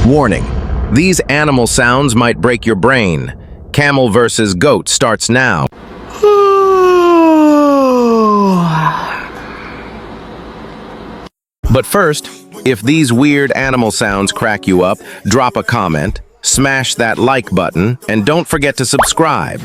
Warning: these animal sounds might break your brain. Camel versus goat starts now. But first, if these weird animal sounds crack you up, drop a comment, smash that like button, and don't forget to subscribe.